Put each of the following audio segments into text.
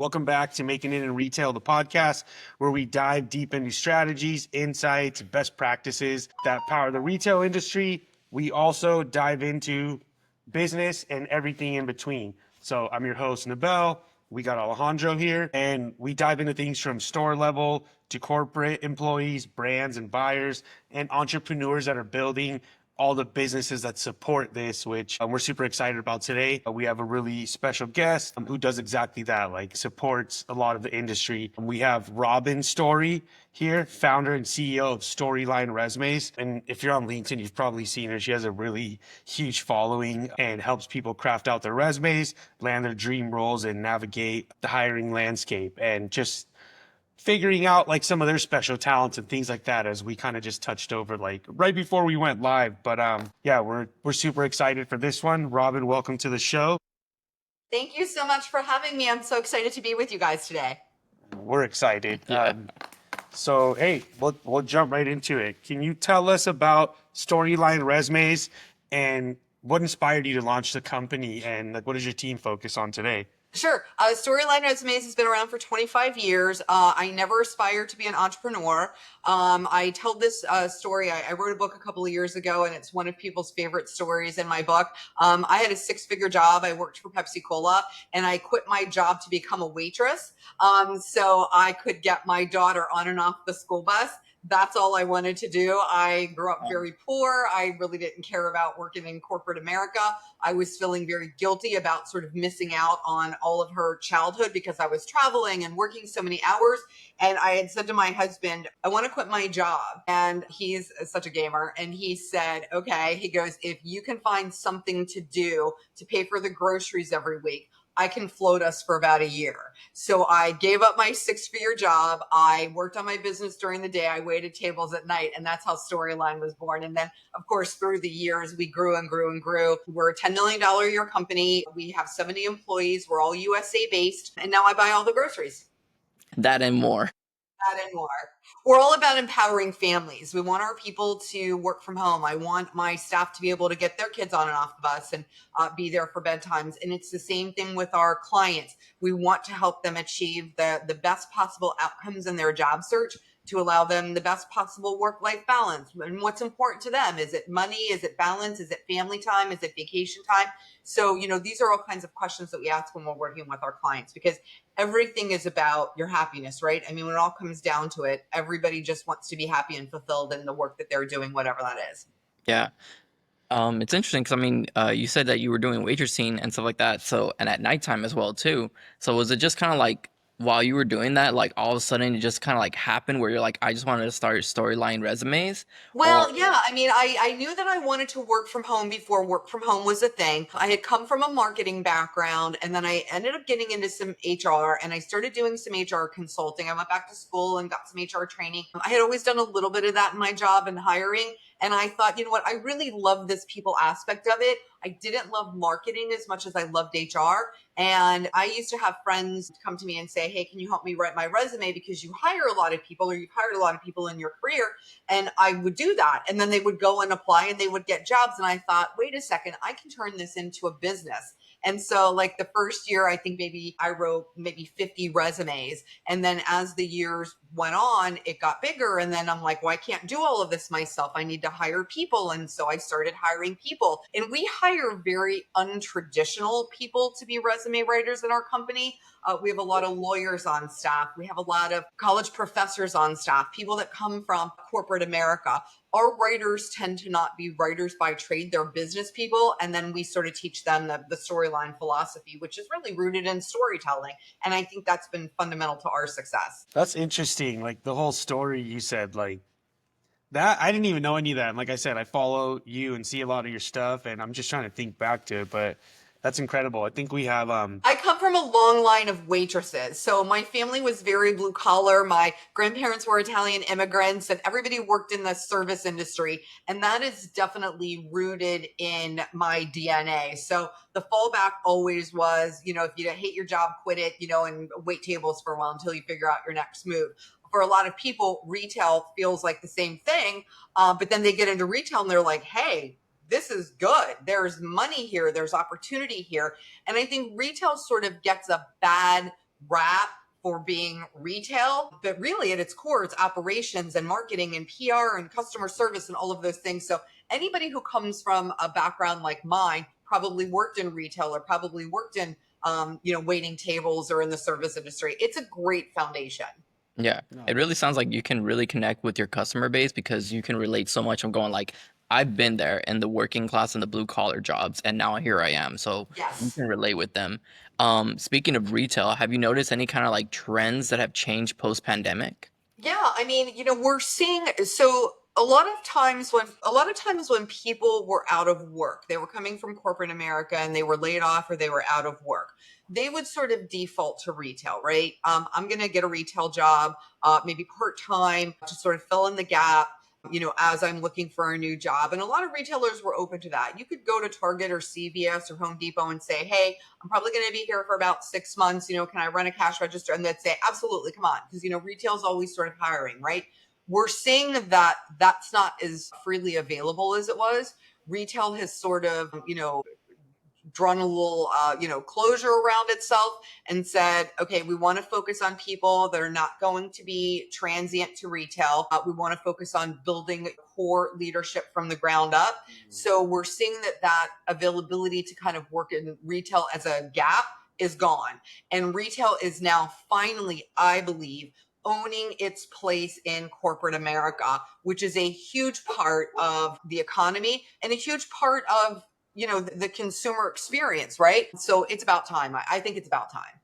Welcome back to Making It in Retail, the podcast where we dive deep into strategies, insights, best practices that power the retail industry. We also dive into business and everything in between. So I'm your host, Nabel. We got Alejandro here, and we dive into things from store level to corporate employees, brands and buyers, and entrepreneurs that are building all the businesses that support this, which we're super excited about today. We have a really special guest who does exactly that, like supports a lot of the industry. We have Robynn Storey here, founder and CEO of Storeyline Resumes. And if you're on LinkedIn, you've probably seen her. She has a really huge following and helps people craft out their resumes, land their dream roles, and navigate the hiring landscape. And just figuring out like some of their special talents and things like that, as we kind of just touched over like right before we went live. But yeah, we're super excited for this one. Robynn, welcome to the show. Thank you so much for having me. I'm so excited to be with you guys today. We're excited. So hey, we'll jump right into it. Can you tell us about Storeyline Resumes and what inspired you to launch the company, and like what does your team focus on today? Sure. Storeyline Resumes has been around for 25 years. I never aspired to be an entrepreneur. I tell this story. I wrote a book a couple of years ago, and it's one of people's favorite stories in my book. I had a 6-figure job. I worked for Pepsi Cola, and I quit my job to become a waitress so I could get my daughter on and off the school bus. That's all I wanted to do. I grew up very poor. I really didn't care about working in corporate America. I was feeling very guilty about sort of missing out on all of her childhood because I was traveling and working so many hours. And I had said to my husband, I want to quit my job. And he's such a gamer. And he said, okay, he goes, if you can find something to do to pay for the groceries every week, I can float us for about a year. So I gave up my 6-figure job. I worked on my business during the day. I waited tables at night. And that's how Storeyline was born. And then, of course, through the years, we grew and grew and grew. We're a $10 million a year company. We have 70 employees. We're all USA based. And now I buy all the groceries. That and more. That and more. We're all about empowering families. We want our people to work from home. I want my staff to be able to get their kids on and off the bus and be there for bedtimes. And it's the same thing with our clients. We want to help them achieve the best possible outcomes in their job search to allow them the best possible work-life balance. And what's important to them? Is it money? Is it balance? Is it family time? Is it vacation time? So, these are all kinds of questions that we ask when we're working with our clients, because everything is about your happiness, right? I mean, when it all comes down to it, everybody just wants to be happy and fulfilled in the work that they're doing, whatever that is. Yeah. It's interesting because, you said that you were doing waitressing and stuff like that. So, and at nighttime as well, too. So was it just kind of like while you were doing that, like all of a sudden it just kind of like happened where you're like, I just wanted to start Storeyline Resumes? Well, yeah, I mean, I knew that I wanted to work from home before work from home was a thing. I had come from a marketing background, and then I ended up getting into some HR, and I started doing some HR consulting. I went back to school and got some HR training. I had always done a little bit of that in my job and hiring. And I thought, you know what, I really love this people aspect of it. I didn't love marketing as much as I loved HR. And I used to have friends come to me and say, hey, can you help me write my resume? Because you hire a lot of people, or you've hired a lot of people in your career. And I would do that. And then they would go and apply and they would get jobs. And I thought, wait a second, I can turn this into a business. And so like the first year, I think maybe I wrote maybe 50 resumes. And then as the years went on, it got bigger. And then I'm like, well, I can't do all of this myself. I need to hire people. And so I started hiring people. And we hire very untraditional people to be resume writers in our company. We have a lot of lawyers on staff. We have a lot of college professors on staff, people that come from corporate America. Our writers tend to not be writers by trade. They're business people. And then we sort of teach them the storyline philosophy, which is really rooted in storytelling. And I think that's been fundamental to our success. That's interesting. Like the whole story you said, like that, I didn't even know any of that. And like I said, I follow you and see a lot of your stuff, and I'm just trying to think back to it, but that's incredible. I think we have I come from a long line of waitresses. So my family was very blue collar. My grandparents were Italian immigrants, and everybody worked in the service industry. And that is definitely rooted in my DNA. So the fallback always was, if you hate your job, quit it, and wait tables for a while until you figure out your next move. For a lot of people, retail feels like the same thing. But then they get into retail and they're like, hey, this is good. There's money here. There's opportunity here. And I think retail sort of gets a bad rap for being retail, but really at its core, it's operations and marketing and PR and customer service and all of those things. So anybody who comes from a background like mine probably worked in retail or probably worked in, waiting tables or in the service industry. It's a great foundation. Yeah, No, it really sounds like you can really connect with your customer base because you can relate so much. I'm going like, I've been there in the working class and the blue collar jobs, and now here I am. So you Yes. can relate with them. Speaking of retail, have you noticed any kind of like trends that have changed post pandemic? Yeah, I mean, we're seeing, so a lot of times when people were out of work, they were coming from corporate America and they were laid off or they were out of work. They would sort of default to retail, right? I'm going to get a retail job, maybe part-time to sort of fill in the gap, as I'm looking for a new job. And a lot of retailers were open to that. You could go to Target or CVS or Home Depot and say, hey, I'm probably going to be here for about 6 months. Can I run a cash register? And they'd say, absolutely, come on. Because, retail's always sort of hiring, right? We're seeing that that's not as freely available as it was. Retail has sort of, drawn a little, closure around itself and said, okay, we want to focus on people that are not going to be transient to retail. We want to focus on building core leadership from the ground up. So we're seeing that availability to kind of work in retail as a gap is gone. And retail is now finally, I believe, owning its place in corporate America, which is a huge part of the economy and a huge part of the consumer experience, right? So it's about time. I think it's about time.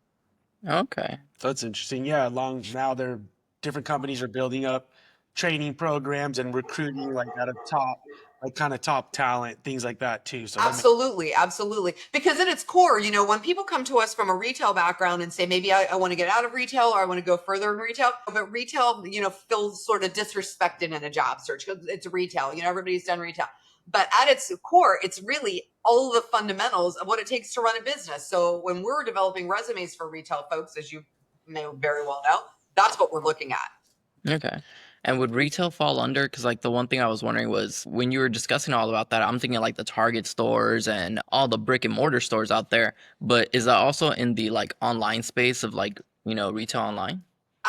Okay. that's interesting. Yeah, long now they're different companies are building up training programs and recruiting like out of top, like kind of top talent, things like that too. So that makes Absolutely, absolutely. Because at its core, when people come to us from a retail background and say, maybe I want to get out of retail or I want to go further in retail, but retail, feels sort of disrespected in a job search because it's retail. Everybody's done retail. But at its core, it's really all the fundamentals of what it takes to run a business. So when we're developing resumes for retail folks, as you may very well know, that's what we're looking at. Okay. And would retail fall under? Because like the one thing I was wondering was when you were discussing all about that, I'm thinking like the Target stores and all the brick and mortar stores out there. But is that also in the like online space of like, retail online?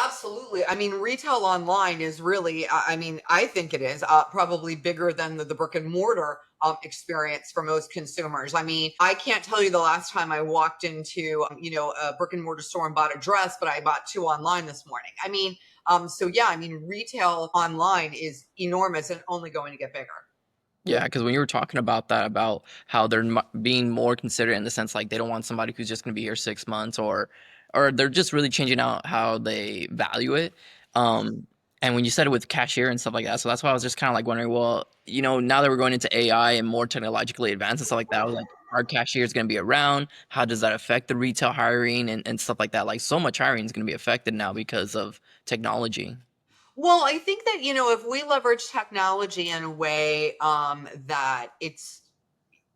Absolutely. I mean, retail online is really, I think it is probably bigger than the brick and mortar experience for most consumers. I mean, I can't tell you the last time I walked into, a brick and mortar store and bought a dress, but I bought two online this morning. I mean, so yeah, I mean, retail online is enormous and only going to get bigger. Yeah, because when you were talking about that, about how they're being more considerate in the sense like they don't want somebody who's just going to be here 6 months, or they're just really changing out how they value it. Um, and when you said it with cashier and stuff like that, so that's why I was just kind of like wondering, well, now that we're going into AI and more technologically advanced and stuff like that, I was like, are cashiers going to be around? How does that affect the retail hiring and stuff like that? Like so much hiring is going to be affected now because of technology. Well, I think that, if we leverage technology in a way that it's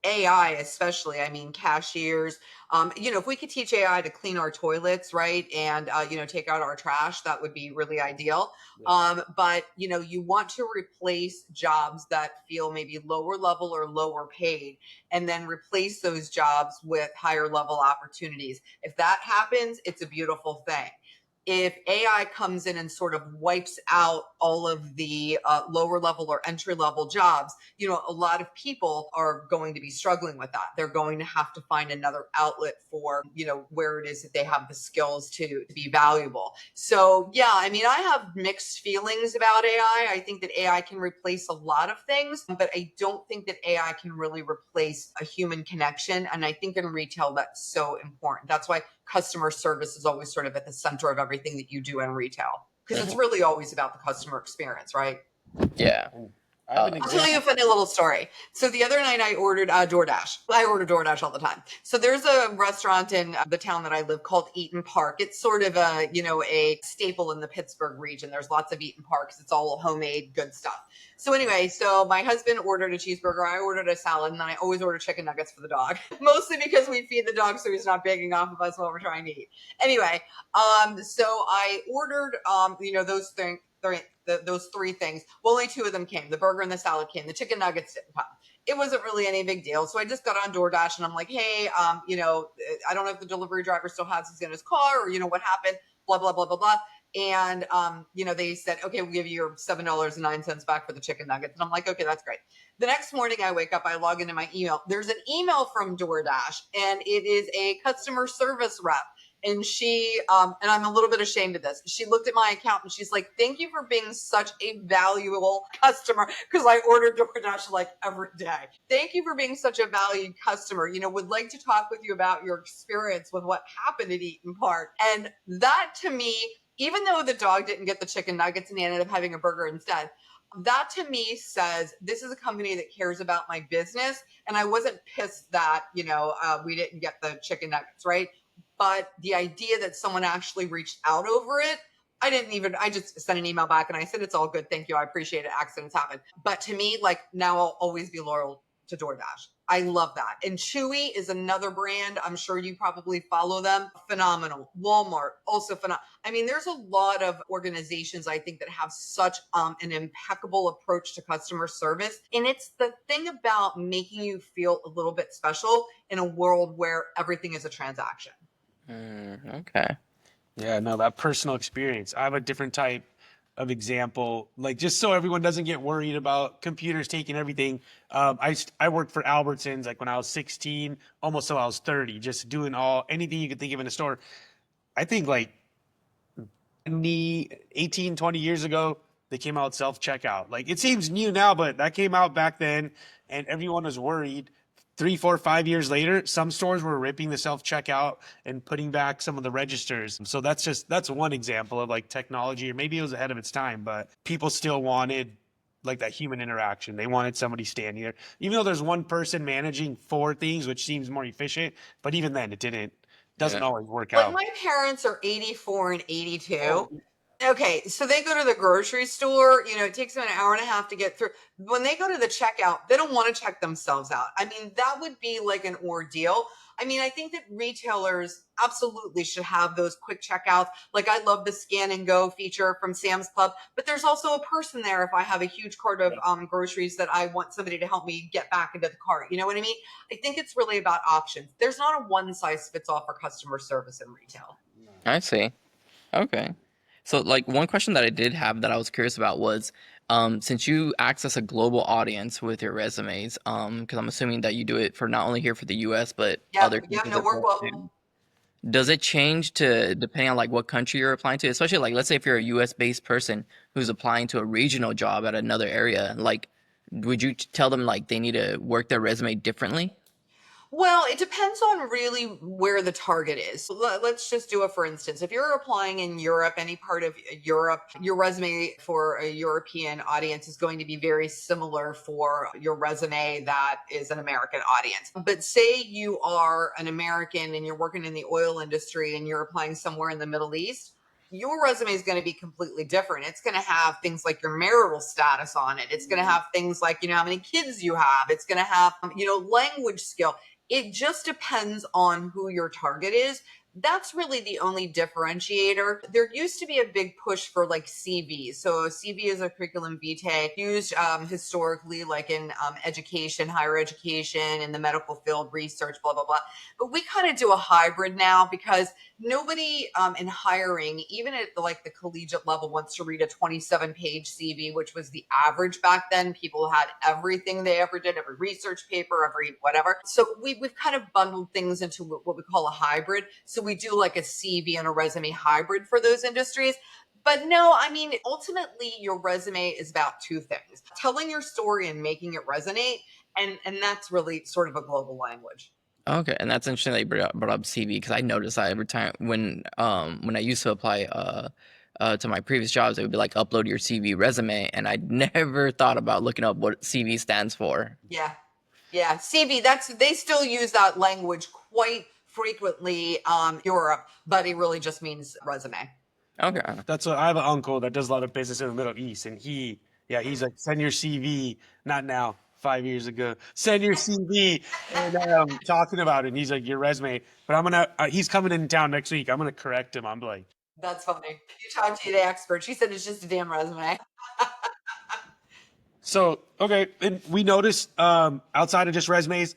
AI, especially, I mean, cashiers, if we could teach AI to clean our toilets, right, and, take out our trash, that would be really ideal. yeah. But, you want to replace jobs that feel maybe lower level or lower paid, and then replace those jobs with higher level opportunities. If that happens, it's a beautiful thing. If AI comes in and sort of wipes out all of the lower level or entry level jobs, a lot of people are going to be struggling with that. They're going to have to find another outlet for, where it is that they have the skills to be valuable. So, yeah, I mean, I have mixed feelings about AI. I think that AI can replace a lot of things, but I don't think that AI can really replace a human connection. And I think in retail, that's so important. That's why customer service is always sort of at the center of everything that you do in retail because it's Mhm. really always about the customer experience, right? Yeah. I have an I'll tell you a example. funny little story. So the other night I ordered DoorDash. I order DoorDash all the time. So there's a restaurant in the town that I live called Eaton Park. It's sort of a staple in the Pittsburgh region. There's lots of Eaton Parks. It's all homemade good stuff. So anyway, so my husband ordered a cheeseburger. I ordered a salad, and then I always order chicken nuggets for the dog, mostly because we feed the dog so he's not begging off of us while we're trying to eat. Anyway, so I ordered, those things. Those three things. Well, only two of them came. The burger and the salad came. The chicken nuggets didn't come. it wasn't really any big deal. So I just got on DoorDash and I'm like, hey, I don't know if the delivery driver still has these in his car or, what happened, blah, blah, blah, blah, blah. And, they said, okay, we'll give you your $7.09 back for the chicken nuggets. And I'm like, okay, that's great. The next morning I wake up, I log into my email. There's an email from DoorDash and it is a customer service rep. And she, and I'm a little bit ashamed of this. She looked at my account and she's like, thank you for being such a valuable customer. Cause I order DoorDash like every day. Thank you for being such a valued customer. Would like to talk with you about your experience with what happened at Eaton Park. And that to me, even though the dog didn't get the chicken nuggets and he ended up having a burger instead, that to me says this is a company that cares about my business. And I wasn't pissed that, we didn't get the chicken nuggets, right? But the idea that someone actually reached out over it, I just sent an email back and I said, it's all good. Thank you. I appreciate it. Accidents happen. But to me, like now I'll always be loyal to DoorDash. I love that. And Chewy is another brand. I'm sure you probably follow them. Phenomenal. Walmart, also phenomenal. I mean, there's a lot of organizations I think that have such an impeccable approach to customer service. And it's the thing about making you feel a little bit special in a world where everything is a transaction. Okay. Yeah, no, that personal experience. I have a different type of example, like just so everyone doesn't get worried about computers taking everything. I worked for Albertsons like when I was 16, almost till I was 30, just doing anything you could think of in a store. I think like 18, 20 years ago, they came out self-checkout. Like it seems new now, but that came out back then and everyone was worried. 3, 4, 5 years later, some stores were ripping the self-checkout and putting back some of the registers. So that's one example of like technology, or maybe it was ahead of its time, but people still wanted like that human interaction. They wanted somebody standing there, even though there's one person managing 4 things, which seems more efficient. But even then, doesn't always work Like out. my parents are 84 and 82. Oh, Okay, so they go to the grocery store, it takes them an hour and a half to get through. When they go to the checkout, they don't want to check themselves out. I mean, that would be like an ordeal. I mean, I think that retailers absolutely should have those quick checkouts. Like I love the scan and go feature from Sam's Club, but there's also a person there if I have a huge cart of groceries that I want somebody to help me get back into the cart. You know what I mean? I think it's really about options. There's not a one size fits all for customer service in retail. I see. Okay. So, like, one question that I did have that I was curious about was, since you access a global audience with your resumes, because I'm assuming that you do it for not only here for the U.S. but Yeah, other yeah, countries no, as we're well global. too. Does it change to depending on like what country you're applying to? Especially like, let's say if you're a U.S. based person who's applying to a regional job at another area, like, would you tell them like they need to work their resume differently? Well, it depends on really where the target is. Let's just do it for instance. If you're applying in Europe, any part of Europe, your resume for a European audience is going to be very similar for your resume that is an American audience. But say you are an American and you're working in the oil industry and you're applying somewhere in the Middle East, your resume is going to be completely different. It's going to have things like your marital status on it. It's going to have things like, how many kids you have. It's going to have, language skill. It just depends on who your target is. That's really the only differentiator. There used to be a big push for like CVs. So a CV is a curriculum vitae used historically like in education, higher education, in the medical field, research, blah, blah, blah. But we kind of do a hybrid now because nobody in hiring, even at like the collegiate level, wants to read a 27-page CV, which was the average back then. People had everything they ever did, every research paper, every whatever. So we've kind of bundled things into what we call a hybrid. So we do like a CV and a resume hybrid for those industries. But no, I mean, ultimately, your resume is about 2 things: telling your story and making it resonate. And that's really sort of a global language. Okay, and that's interesting that you brought up CV because I noticed that every time when I used to apply to my previous jobs, it would be like upload your CV resume, and I never thought about looking up what CV stands for. Yeah. Yeah. CV, they still use that language quite frequently Europe, but it really just means resume. Okay. I have an uncle that does a lot of business in the Middle East, and he's like, send your CV, not now, 5 years ago, send your CV, and talking about it. And he's like, your resume, but he's coming in town next week. I'm gonna correct him. I'm like, That's funny. You talk to the expert. She said it's just a damn resume. So, okay, and we noticed outside of just resumes,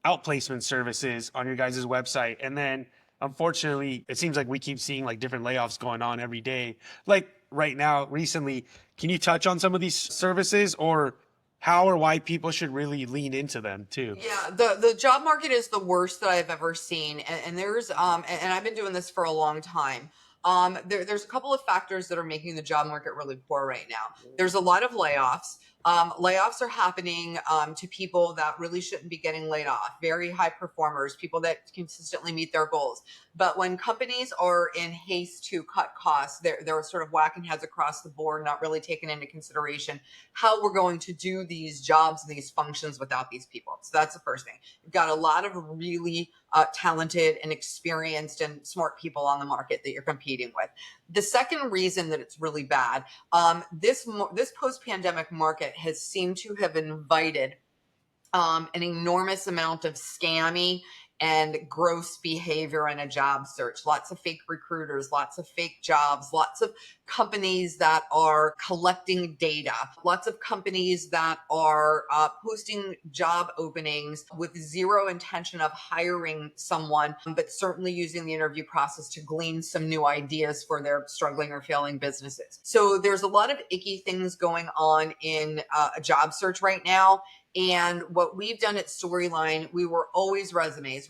outplacement services on your guys' website. And then unfortunately, it seems like we keep seeing like different layoffs going on every day. Like right now, recently, can you touch on some of these services or how or why people should really lean into them too? Yeah, the job market is the worst that I've ever seen, and there's and I've been doing this for a long time. There's a couple of factors that are making the job market really poor right now. There's a lot of layoffs. Layoffs are happening to people that really shouldn't be getting laid off. Very high performers, people that consistently meet their goals. But when companies are in haste to cut costs, they're sort of whacking heads across the board, not really taking into consideration how we're going to do these jobs and these functions without these people. So that's the first thing. We've got a lot of really talented and experienced and smart people on the market that you're competing with. The second reason that it's really bad, this post-pandemic market has seemed to have invited an enormous amount of scammy and gross behavior in a job search. Lots of fake recruiters, lots of fake jobs, lots of companies that are collecting data, lots of companies that are posting job openings with zero intention of hiring someone, but certainly using the interview process to glean some new ideas for their struggling or failing businesses. So there's a lot of icky things going on in a job search right now. And what we've done at Storeyline, we were always resumes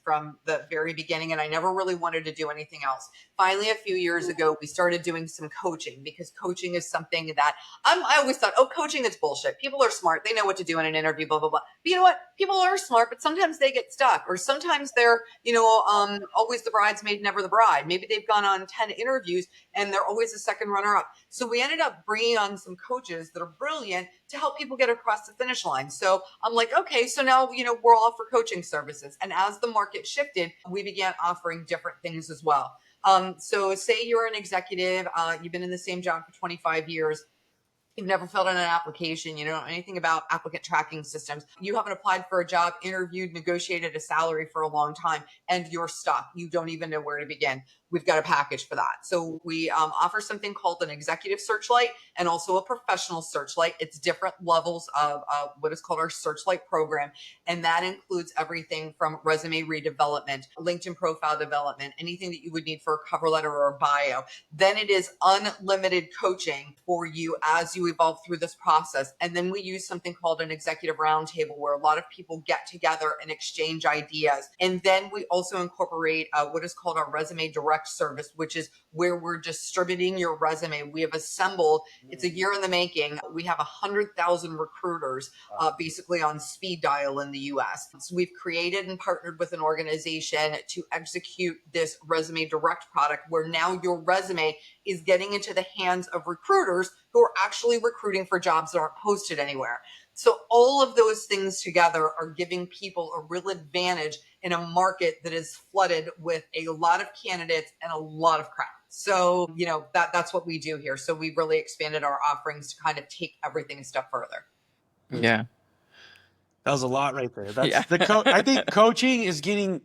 from the very beginning. And I never really wanted to do anything else. Finally, a few years ago, we started doing some coaching because coaching is something that I always thought, oh, coaching is bullshit. People are smart. They know what to do in an interview, blah, blah, blah. But you know what? People are smart, but sometimes they get stuck, or sometimes they're, always the bridesmaid, never the bride. Maybe they've gone on 10 interviews and they're always a second runner up. So we ended up bringing on some coaches that are brilliant to help people get across the finish line. So I'm like, okay, so now, we're all for coaching services. And as the market shifted, we began offering different things as well. So say you're an executive, you've been in the same job for 25 years. You've never filled in an application. You don't know anything about applicant tracking systems. You haven't applied for a job, interviewed, negotiated a salary for a long time, and you're stuck. You don't even know where to begin. We've got a package for that. So we offer something called an executive searchlight and also a professional searchlight. It's different levels of what is called our searchlight program. And that includes everything from resume redevelopment, LinkedIn profile development, anything that you would need for a cover letter or a bio. Then it is unlimited coaching for you as you evolve through this process. And then we use something called an executive roundtable where a lot of people get together and exchange ideas. And then we also incorporate what is called our resume direct service, which is where we're distributing your resume. We have assembled, it's a year in the making. We have 100,000 recruiters basically on speed dial in the US. So we've created and partnered with an organization to execute this resume direct product where now your resume is getting into the hands of recruiters who are actually recruiting for jobs that aren't posted anywhere. So all of those things together are giving people a real advantage in a market that is flooded with a lot of candidates and a lot of crap. So, that's what we do here. So we really expanded our offerings to kind of take everything a step further. Yeah. That was a lot right there. That's Yeah. I think coaching is getting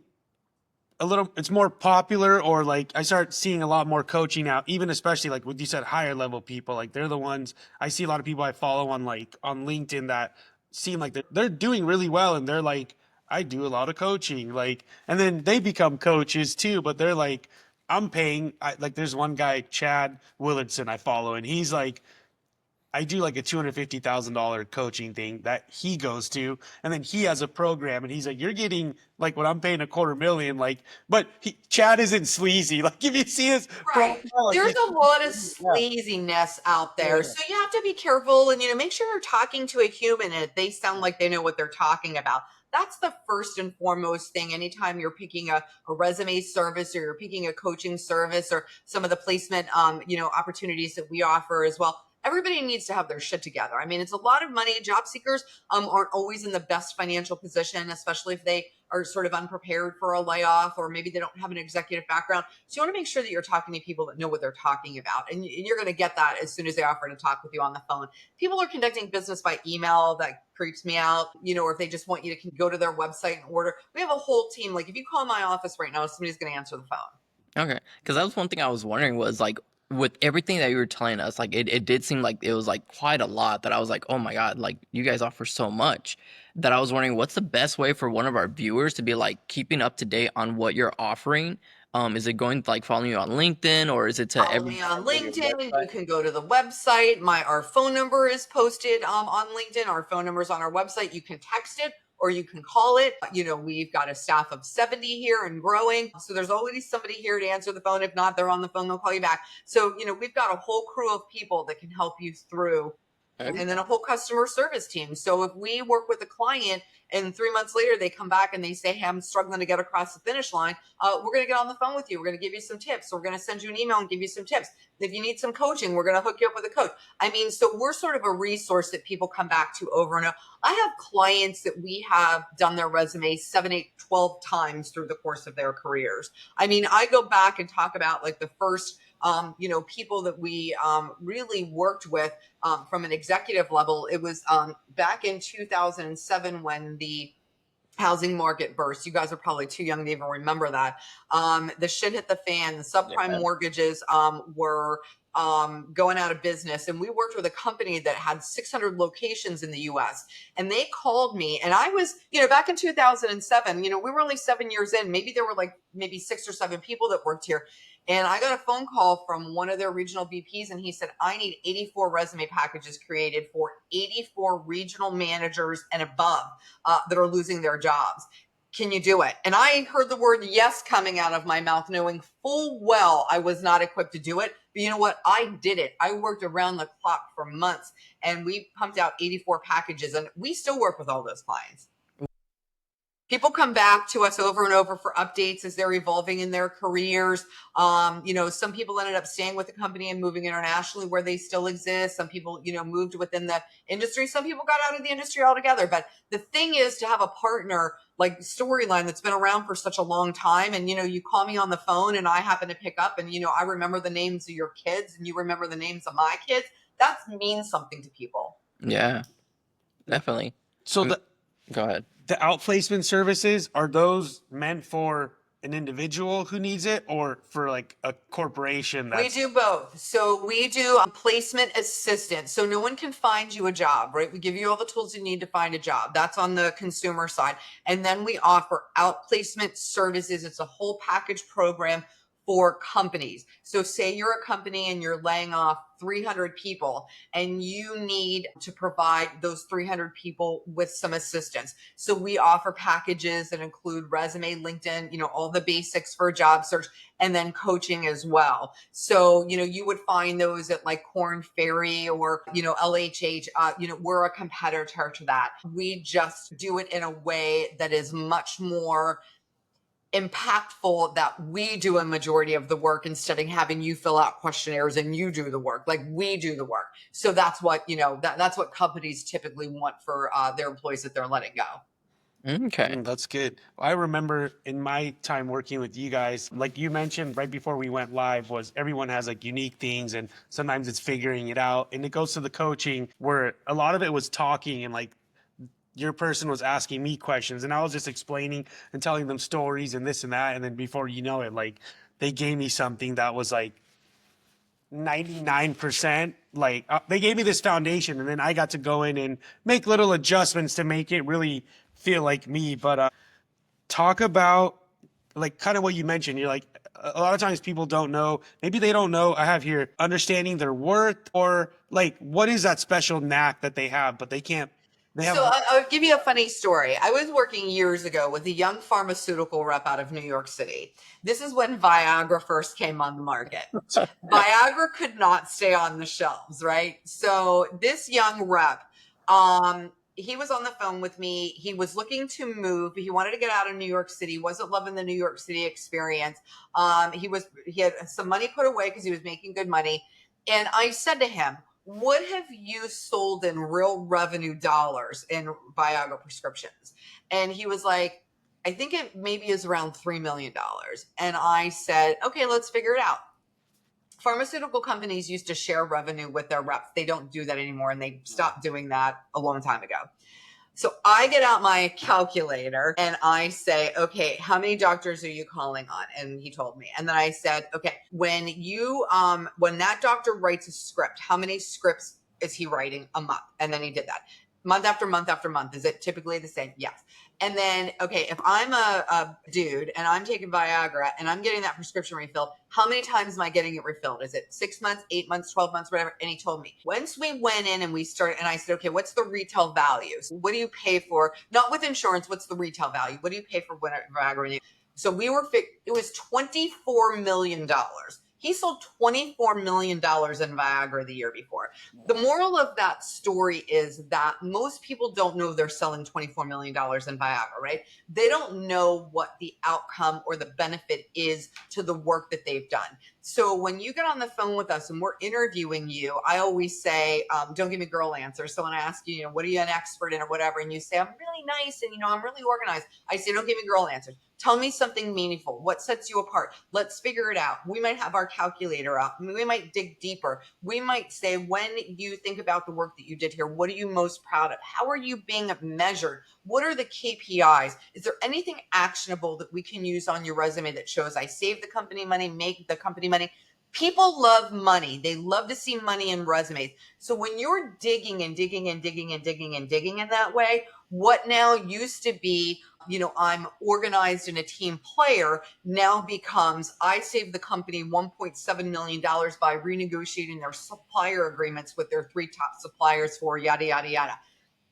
it's more popular, or like I start seeing a lot more coaching now, even especially like what you said, higher level people. Like they're the ones I see a lot of people I follow on LinkedIn that seem like they're doing really well. And they're like, I do a lot of coaching, and then they become coaches too, but they're like, I'm paying, there's one guy, Chad Willardson, I follow, and he's like, I do like a $250,000 coaching thing that he goes to, and then he has a program, and he's like, "You're getting like what I'm paying $250,000." But Chad isn't sleazy. Like if you see his Right. profile, There's a lot of sleaziness out there. So you have to be careful and, make sure you're talking to a human and they sound like they know what they're talking about. That's the first and foremost thing. Anytime you're picking a resume service or you're picking a coaching service or some of the placement, opportunities that we offer as well. Everybody needs to have their shit together. I mean, it's a lot of money. Job seekers aren't always in the best financial position, especially if they are sort of unprepared for a layoff or maybe they don't have an executive background. So you want to make sure that you're talking to people that know what they're talking about. And you're going to get that as soon as they offer to talk with you on the phone. People are conducting business by email. That creeps me out, or if they just want you to go to their website and order. We have a whole team. Like if you call my office right now, somebody's going to answer the phone. Okay. Because that was one thing I was wondering was like, with everything that you were telling us, like it did seem like it was like quite a lot that I was like, oh my God, like you guys offer so much that I was wondering what's the best way for one of our viewers to be like keeping up to date on what you're offering? Is it going to like following you on LinkedIn, or is it to Follow every me on go to your LinkedIn. website? You can go to the website. Our phone number is posted on LinkedIn. Our phone number is on our website. You can text it or you can call it. We've got a staff of 70 here and growing. So there's always somebody here to answer the phone. If not, they're on the phone, they'll call you back. So, we've got a whole crew of people that can help you through, Okay. and then a whole customer service team. So if we work with a client and 3 months later they come back and they say, hey, I'm struggling to get across the finish line, we're going to get on the phone with you. We're going to give you some tips. We're going to send you an email and give you some tips. If you need some coaching, we're going to hook you up with a coach. So we're sort of a resource that people come back to over and over. I have clients that we have done their resumes 7, 8, 12 times through the course of their careers. I go back and talk about like the first people that we really worked with from an executive level. It was back in 2007 when the housing market burst. You guys are probably too young to even remember that. The shit hit the fan. The subprime Yeah. mortgages were going out of business. And we worked with a company that had 600 locations in the US. And they called me, and I was, back in 2007, we were only 7 years in. Maybe there were like maybe 6 or 7 people that worked here. And I got a phone call from one of their regional VPs, and he said, I need 84 resume packages created for 84 regional managers and above that are losing their jobs. Can you do it? And I heard the word yes coming out of my mouth, knowing full well I was not equipped to do it. But you know what? I did it. I worked around the clock for months, and we pumped out 84 packages, and we still work with all those clients. People come back to us over and over for updates as they're evolving in their careers. Some people ended up staying with the company and moving internationally where they still exist. Some people, moved within the industry. Some people got out of the industry altogether. But the thing is to have a partner like Storeyline that's been around for such a long time. And, you call me on the phone and I happen to pick up and, I remember the names of your kids and you remember the names of my kids. That means something to people. Yeah, definitely. So Go ahead. the outplacement services, are those meant for an individual who needs it or for like a corporation? We do both. So we do placement assistance. So no one can find you a job, right? We give you all the tools you need to find a job. That's on the consumer side. And then we offer outplacement services. It's a whole package program for companies. So say you're a company and you're laying off 300 people and you need to provide those 300 people with some assistance. So we offer packages that include resume, LinkedIn, all the basics for a job search, and then coaching as well. So, you would find those at like Korn Ferry or, LHH. We're a competitor to that. We just do it in a way that is much more impactful, that we do a majority of the work instead of having you fill out questionnaires and you do the work. Like we do the work. So that's what, that's what companies typically want for their employees that they're letting go. Okay. That's good. I remember in my time working with you guys, like you mentioned right before we went live, was everyone has like unique things and sometimes it's figuring it out. And it goes to the coaching where a lot of it was talking and like your person was asking me questions and I was just explaining and telling them stories and this and that. And then before you know it, like they gave me something that was like 99%. Like they gave me this foundation and then I got to go in and make little adjustments to make it really feel like me. But talk about like kind of what you mentioned. You're like, a lot of times people don't know, maybe they don't know, I have here understanding their worth, or like what is that special knack that they have, but they can't. So I'll give you a funny story. I was working years ago with a young pharmaceutical rep out of New York City. This is when Viagra first came on the market. Viagra could not stay on the shelves, right? So this young rep, he was on the phone with me. He was looking to move. He wanted to get out of New York City. Wasn't loving the New York City experience. He had some money put away because he was making good money. And I said to him, what have you sold in real revenue dollars in Viagra prescriptions? And he was like, I think it maybe is around $3 million. And I said, okay, let's figure it out. Pharmaceutical companies used to share revenue with their reps. They don't do that anymore. And they stopped doing that a long time ago. So I get out my calculator and I say, okay, how many doctors are you calling on? And he told me. And then I said, okay, when that doctor writes a script, how many scripts is he writing a month? And then he did that. Month after month after month. Is it typically the same? Yes. And then, okay, if I'm a dude and I'm taking Viagra and I'm getting that prescription refilled, how many times am I getting it refilled? Is it 6 months, 8 months, 12 months, whatever? And he told me. Once we went in and we started, and I said, okay, what's the retail value? What do you pay for? Not with insurance, what's the retail value? What do you pay for Viagra? So it was $24 million. He sold $24 million in Viagra the year before. The moral of that story is that most people don't know they're selling $24 million in Viagra, right? They don't know what the outcome or the benefit is to the work that they've done. So when you get on the phone with us and we're interviewing you, I always say, don't give me girl answers. So when I ask you, what are you an expert in or whatever, and you say, I'm really nice and, I'm really organized. I say, don't give me girl answers. Tell me something meaningful. What sets you apart? Let's figure it out. We might have our calculator out. We might dig deeper. We might say, when you think about the work that you did here, what are you most proud of? How are you being measured? What are the KPIs? Is there anything actionable that we can use on your resume that shows I saved the company money, make the company money? People love money. They love to see money in resumes. So when you're digging and digging and digging and digging and digging in that way, what now used to be, I'm organized and a team player, now becomes I saved the company $1.7 million by renegotiating their supplier agreements with their 3 top suppliers for yada, yada, yada.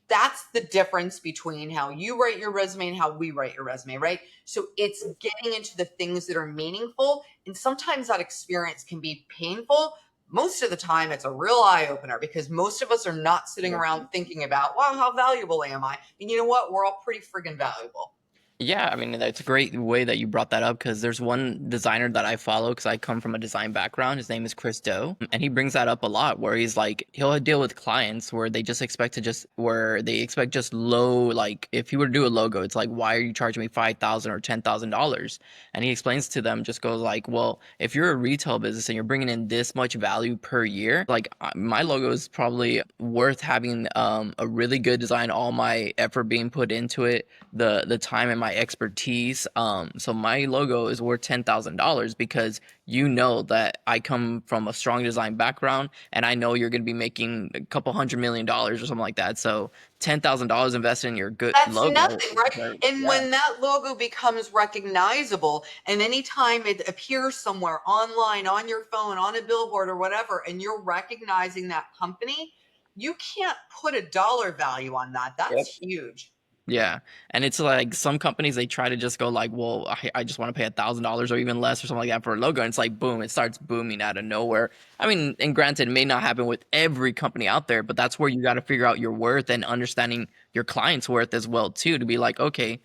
That's the difference between how you write your resume and how we write your resume, right? So it's getting into the things that are meaningful. And sometimes that experience can be painful. Most of the time, it's a real eye opener because most of us are not sitting around thinking about, wow, how valuable am I? And you know what? We're all pretty friggin' valuable. Yeah, I mean, that's a great way that you brought that up because there's one designer that I follow because I come from a design background. His name is Chris Do, and he brings that up a lot where he's like, he'll deal with clients where they just expect just low, like if you were to do a logo, it's like, why are you charging me $5,000 or $10,000? And he explains to them, just goes like, well, if you're a retail business and you're bringing in this much value per year, like my logo is probably worth having a really good design, all my effort being put into it, the time and my expertise. So my logo is worth $10,000 because that I come from a strong design background and I know you're going to be making a couple $100 million or something like that. So $10,000 invested in your good That's logo. nothing, right? And Yeah. when that logo becomes recognizable, and anytime it appears somewhere online, on your phone, on a billboard or whatever, and you're recognizing that company, you can't put a dollar value on that. That's huge. Yeah. And it's like some companies, they try to just go like, well, I just want to pay $1,000 or even less or something like that for a logo. And it's like, boom, it starts booming out of nowhere. I mean, and granted, it may not happen with every company out there, but that's where you got to figure out your worth and understanding your client's worth as well, too, to be like, okay,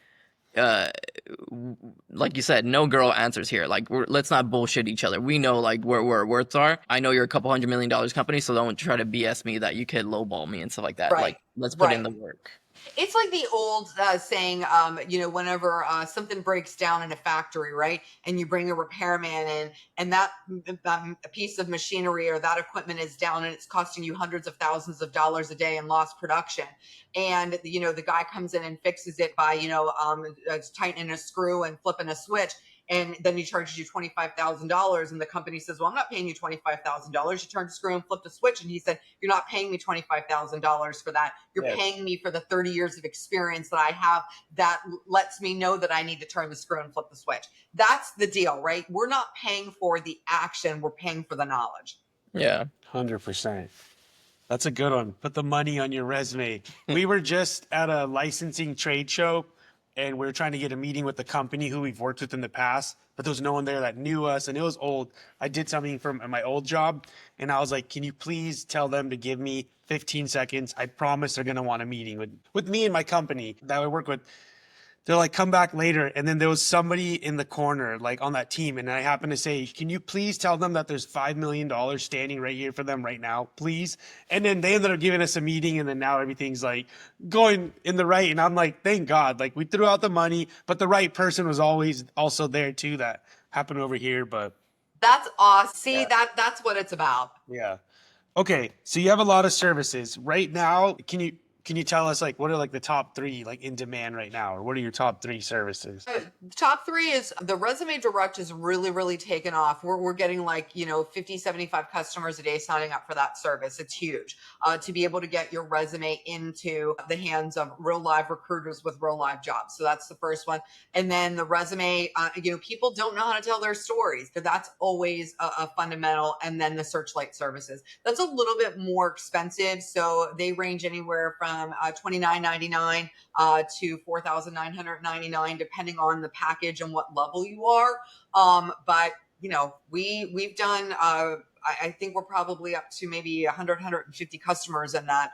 uh, like you said, no girl answers here. Like, let's not bullshit each other. We know like where our worths are. I know you're a couple $100 million company, so don't try to BS me that you could lowball me and stuff like that. Right. Like, let's put in Right. the work. It's like the old saying, whenever something breaks down in a factory, right? And you bring a repairman in and that a piece of machinery or that equipment is down and it's costing you hundreds of thousands of dollars a day in lost production. And, the guy comes in and fixes it by, tightening a screw and flipping a switch. And then he charges you $25,000 and the company says, well, I'm not paying you $25,000. You turned a screw and flipped a switch. And he said, you're not paying me $25,000 for that. You're paying me for the 30 years of experience that I have that lets me know that I need to turn the screw and flip the switch. That's the deal, right? We're not paying for the action. We're paying for the knowledge. Yeah. 100%. That's a good one. Put the money on your resume. We were just at a licensing trade show and we were trying to get a meeting with the company who we've worked with in the past, but there was no one there that knew us and it was old. I did something from my old job and I was like, can you please tell them to give me 15 seconds? I promise they're going to want a meeting with me and my company that I work with. They're like, come back later. And then there was somebody in the corner, like on that team. And I happened to say, can you please tell them that there's $5 million standing right here for them right now, please? And then they ended up giving us a meeting. And then now everything's like going in the right. And I'm like, thank God, like we threw out the money, but the right person was always also there too. That happened over here. But that's awesome. See, that's what it's about. yeah. Okay. So you have a lot of services right now. Can Can you tell us like what are like the top three like in demand right now, or what are your top three services? Top three is the Resume Direct is really, really taken off. We're getting like, 50, 75 customers a day signing up for that service. It's huge to be able to get your resume into the hands of real live recruiters with real live jobs. So that's the first one. And then the resume, people don't know how to tell their stories. So that's always a fundamental. And then the Searchlight services. That's a little bit more expensive. So they range anywhere from $29.99 to $4,999, depending on the package and what level you are. But we've done. I think we're probably up to maybe 100, 150 customers in that